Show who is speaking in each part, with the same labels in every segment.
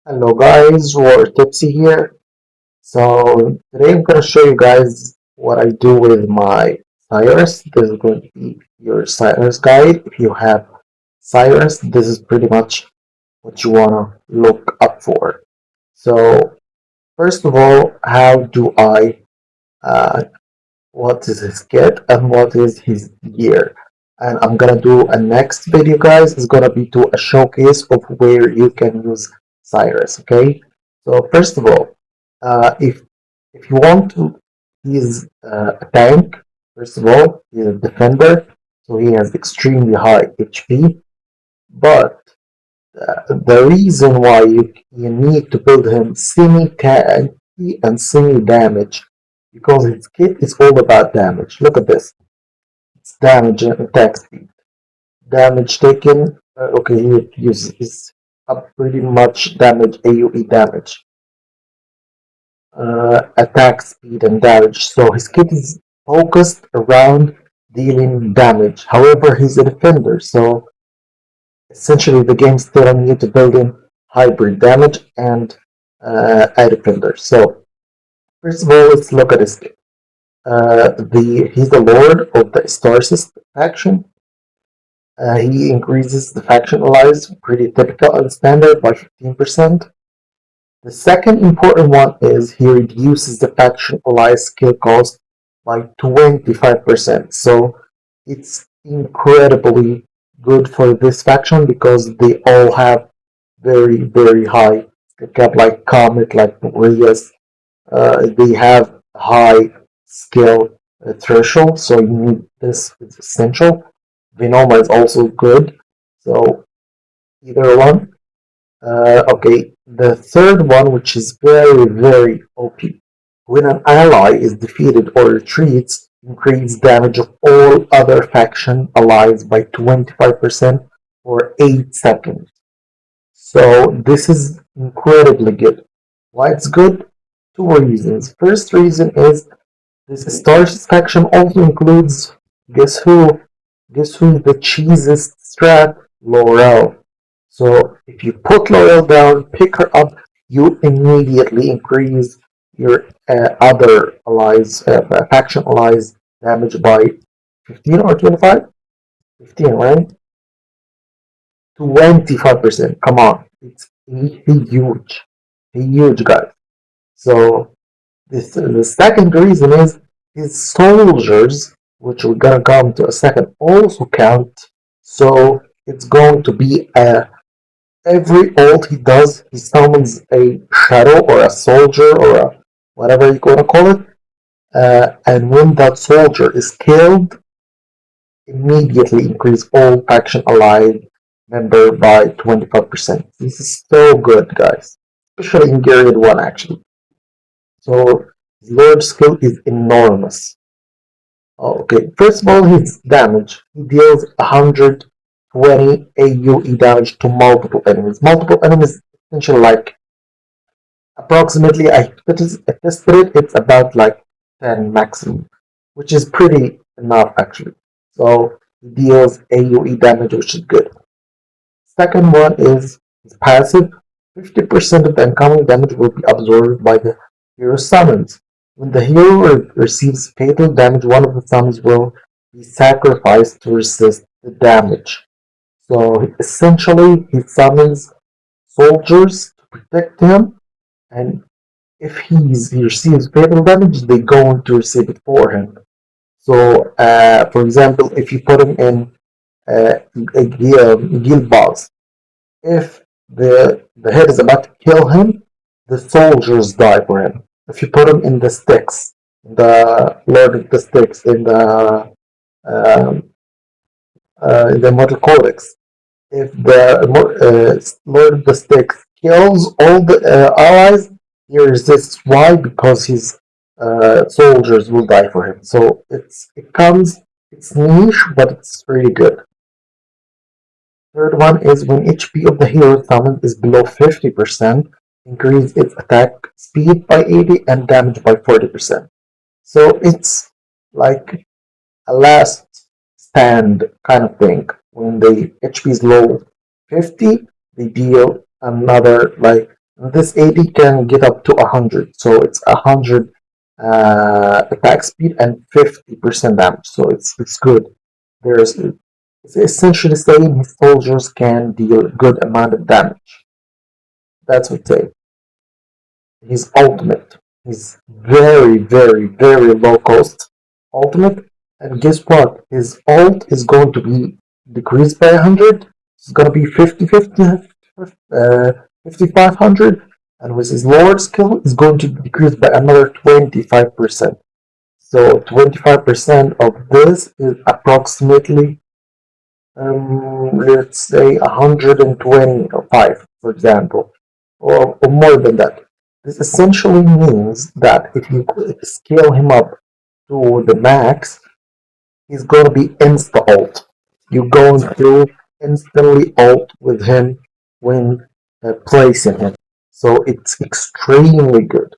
Speaker 1: Hello guys, War Tipsy here. So today I'm gonna show you guys what I do with my Cyrus. This is going to be your Cyrus guide. If you have Cyrus, this is pretty much what you wanna look up for. So first of all, how do I what is his kit and what is his gear? And I'm gonna do a next video guys is gonna be to a showcase of where you can use Cyrus. Okay, so first of all, if you want to, he's a tank. First of all, he's a defender, so he has extremely high HP. But the reason why you need to build him semi-tanky and semi-damage because his kit is all about damage. Look at this. It's damage and attack speed. Damage taken. Okay, he uses up pretty much damage, AoE damage. Attack speed and damage. So his kit is focused around dealing damage. However, he's a defender, so essentially the game's telling you to build in hybrid damage and a defender. So first of all, let's look at his kit. He's the lord of the Cyrus faction. He increases the faction allies, pretty typical and standard, by 15%. The second important one is he reduces the faction allies skill cost by 25%. So it's incredibly good for this faction because they all have very high skill cap, like Comet, like Rias. They have high skill threshold, so you need this. It's essential. Vinoma is also good, so either one. Okay, the third one, which is very OP. When an ally is defeated or retreats, increase damage of all other faction allies by 25% for 8 seconds. So this is incredibly good. Why it's good? Two reasons. First reason is this Stars faction also includes, guess who? Guess who's the cheesiest strat? Laurel. So if you put Laurel down, pick her up, you immediately increase your other allies, faction allies damage by 15 or 25? 15, right? 25%. Come on. It's huge. Huge, guys. So the second reason is his soldiers, which we're gonna come to a second, also count. So it's going to be every ult he does, he summons a shadow or a soldier or a whatever you're gonna call it. And when that soldier is killed, immediately increase all faction allied member by 25%. This is so good, guys, especially in Gyriad 1 actually. So his Lord skill is enormous. Okay, first of all, his damage. He deals 120 AoE damage to multiple enemies. Multiple enemies, essentially like approximately, I tested it, it's about like 10 maximum, which is pretty enough actually. So he deals AoE damage, which is good. Second one is his passive. 50% of the incoming damage will be absorbed by the hero's summons. When the hero receives fatal damage, one of the summons will be sacrificed to resist the damage. So essentially, he summons soldiers to protect him, and if he receives fatal damage, they're going to receive it for him. So, for example, if you put him in a guild boss, if the head is about to kill him, the soldiers die for him. If you put him in the sticks, the Lord of the Sticks, um, in the Mortal Codex, if the Lord of the Sticks kills all the allies, he resists. Why? Because his soldiers will die for him. So it's niche, but it's really good. Third one is when HP of the hero summoned is below 50%, increase its attack speed by 80 and damage by 40%. So it's like a last stand kind of thing. When the HP is low 50, they deal another like This AD can get up to 100, so it's 100 attack speed and 50% damage, so it's good. There's It's essentially saying his soldiers can deal a good amount of damage. That's what they. His ultimate. His very, very, very low cost ultimate. And guess what? His ult is going to be decreased by 100. It's going to be 5,500. And with his lower skill, it's going to decrease by another 25%. So 25% of this is approximately, let's say 125, for example, or more than that. This essentially means that if you scale him up to the max, he's going to be insta ult. You're going to instantly ult with him when placing him. So it's extremely good.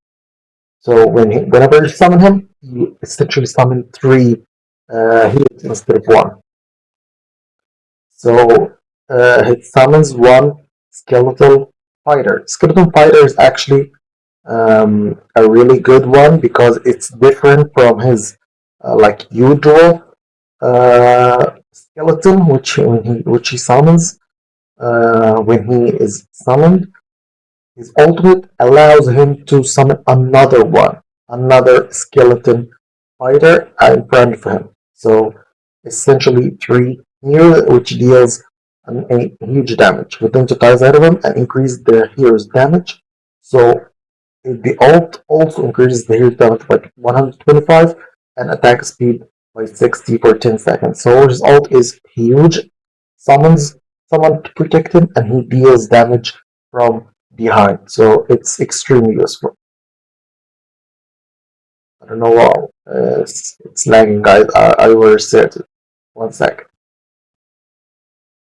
Speaker 1: So whenever you summon him, you essentially summon three hits instead of one. So it summons one skeletal fighter. Skeleton fighter is actually a really good one because it's different from his like usual skeleton, which he summons when he is summoned. His ultimate allows him to summon another one, another skeleton fighter in front of him. So essentially three here, which deals a huge damage. With them to ties out of him and increase the hero's damage. So the ult also increases the hero's damage by 125 and attack speed by 60 for 10 seconds. So his ult is huge, summons someone to protect him, and he deals damage from behind. So it's extremely useful. I don't know why. It's lagging, guys. I will reset it. 1 sec.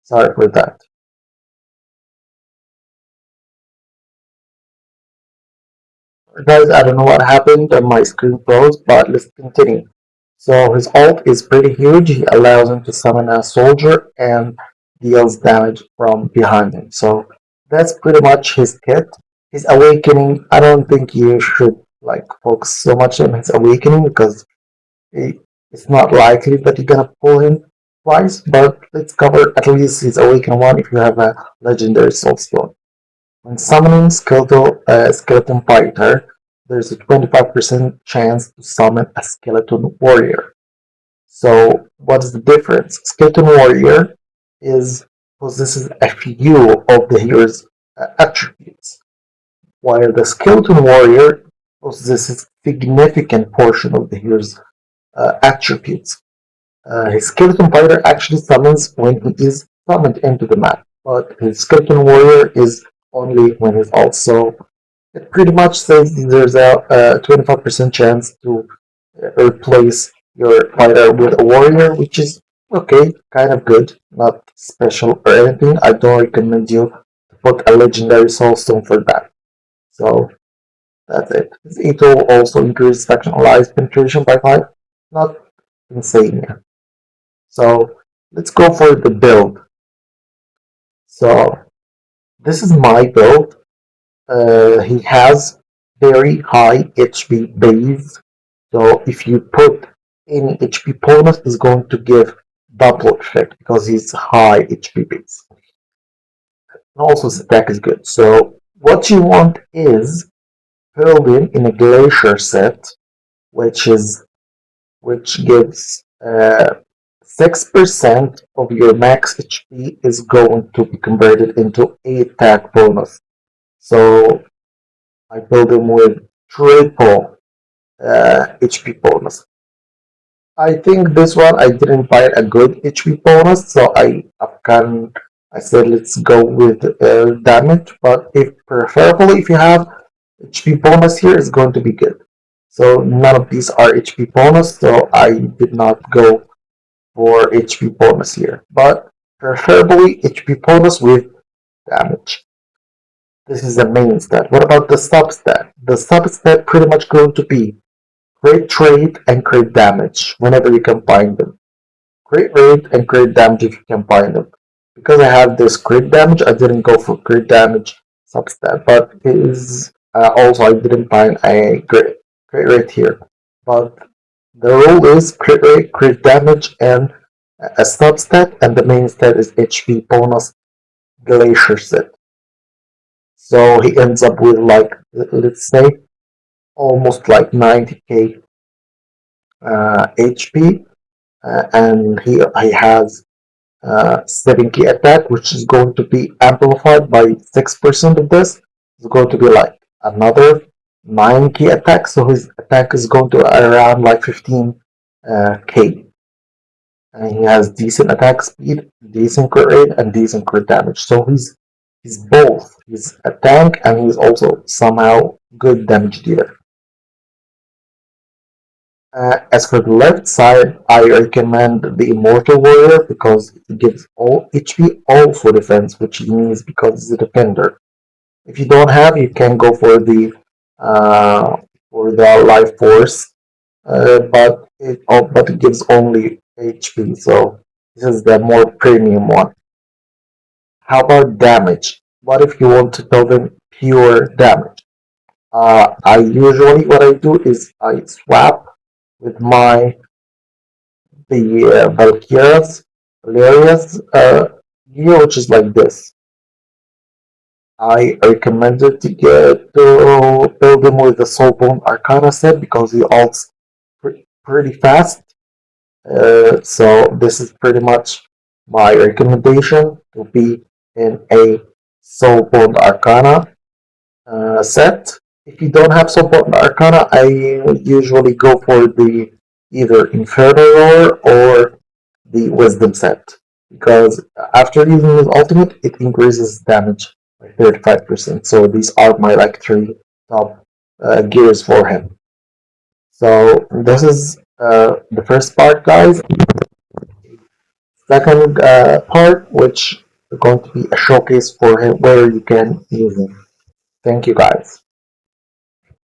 Speaker 1: Sorry for that. Guys, I don't know what happened. My screen froze, but let's continue. So his ult is pretty huge. He allows him to summon a soldier and deals damage from behind him. So that's pretty much his kit. His awakening, I don't think you should like focus so much on his awakening because it's not likely that you're gonna pull him twice, but let's cover at least his awakening one if you have a legendary soul stone. When summoning skeleton fighter, there's a 25% chance to summon a skeleton warrior. So what is the difference? Skeleton warrior is possesses a few of the hero's attributes, while the skeleton warrior possesses significant portion of the hero's attributes. His skeleton fighter actually summons when he is summoned into the map, but his skeleton warrior is only when he's also. It pretty much says there's a 25% chance to replace your fighter with a warrior, which is okay, kind of good, not special or anything. I don't recommend you to put a legendary soulstone for that. So that's it. This Ito also increases faction allies penetration by 5. Not insane. So let's go for the build. So this is my build. He has very high HP base. So if you put any HP bonus, is going to give double effect because he's high HP base. And also his attack is good. So what you want is building in a glacier set, which gives 6% of your max HP is going to be converted into a attack bonus. So I build him with triple HP bonus. I think this one I didn't find a good HP bonus, so I said let's go with damage. But if preferably if you have HP bonus here, it's going to be good. So none of these are HP bonus, so I did not go for HP bonus here. But preferably HP bonus with damage. This is the main stat. What about the sub stat? The sub stat pretty much going to be crit rate and crit damage whenever you combine them. Crit rate and crit damage if you combine them. Because I have this crit damage, I didn't go for crit damage substat, but it is also I didn't find a crit rate here. But the rule is crit rate, crit damage, and a substat, and the main stat is HP bonus glacier set. So he ends up with like let's say almost like 90k HP, and he has 7k attack, which is going to be amplified by 6% of this. It's going to be like another 9k attack, so his attack is going to around like 15k. And he has decent attack speed, decent crit rate, and decent crit damage. So he's both. He's a tank and he's also somehow good damage dealer. As for the left side, I recommend the Immortal Warrior because it gives all HP, all for defense, which means because it's a defender. If you don't have, you can go uh, for the Life Force, but it gives only HP. So this is the more premium one. How about damage? What if you want to build in pure damage? I usually what I do is I swap with my the Valeria's gear, which is like this. I recommended to get to build him with the Soulbone Arcana set because he ults pretty fast. So this is pretty much my recommendation to be in a Soulbone Arcana set. If you don't have Soulbone Arcana, I usually go for the either Infernal Roar or the Wisdom set because after using his ultimate, it increases damage by 35%. So these are my like three top gears for him. So this is the first part, guys. Second part, which is going to be a showcase for him where you can use him. Thank you, guys.